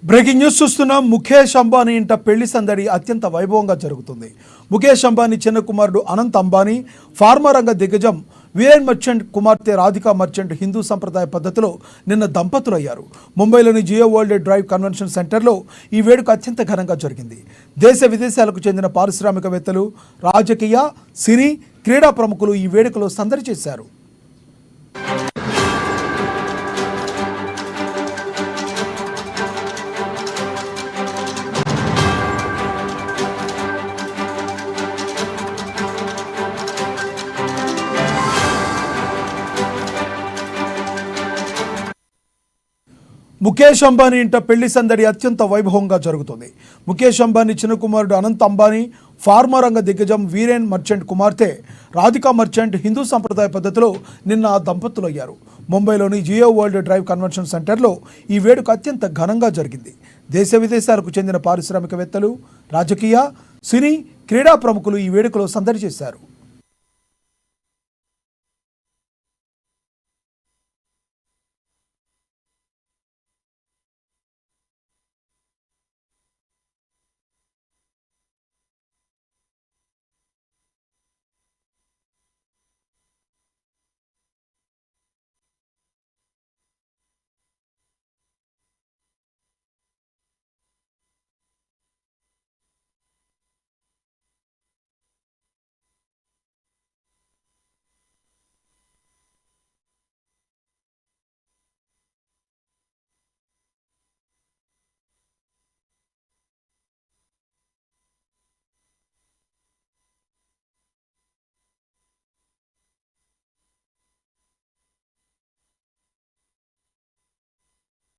Breaking news చూస్తున్నాం. ముఖేష్ అంబానీ ఇంట పెళ్లి సందడి అత్యంత వైభవంగా జరుగుతుంది. ముఖేష్ అంబానీ చిన్న కుమారుడు అనంత్ అంబానీ, ఫార్మా రంగ దిగ్గజం వీరేన్ మర్చెంట్ కుమార్తె రాధికా మర్చెంట్ హిందూ సంప్రదాయ పద్ధతిలో నిన్న దంపతులయ్యారు. ముంబైలోని జియో వరల్డ్ డ్రైవ్ కన్వెన్షన్ సెంటర్లో ఈ వేడుక అత్యంత ఘనంగా జరిగింది. దేశ విదేశాలకు చెందిన పారిశ్రామికవేత్తలు, రాజకీయ, సినీ, క్రీడా ప్రముఖులు ఈ వేడుకలో సందడి చేశారు. ముఖేష్ అంబానీ ఇంట పెళ్లి సందడి అత్యంత వైభవంగా జరుగుతుంది. ముఖేష్ అంబానీ చిన్న కుమారుడు అనంత్ అంబానీ, ఫార్మా రంగ దిగ్గజం వీరేన్ మర్చెంట్ కుమార్తె రాధికా మర్చెంట్ హిందూ సంప్రదాయ పద్ధతిలో నిన్న దంపతులయ్యారు. ముంబైలోని జియో వరల్డ్ డ్రైవ్ కన్వెన్షన్ సెంటర్లో ఈ వేడుక అత్యంత ఘనంగా జరిగింది. దేశ విదేశాలకు చెందిన పారిశ్రామికవేత్తలు, రాజకీయ, సినీ, క్రీడా ప్రముఖులు ఈ వేడుకలో సందడి చేశారు.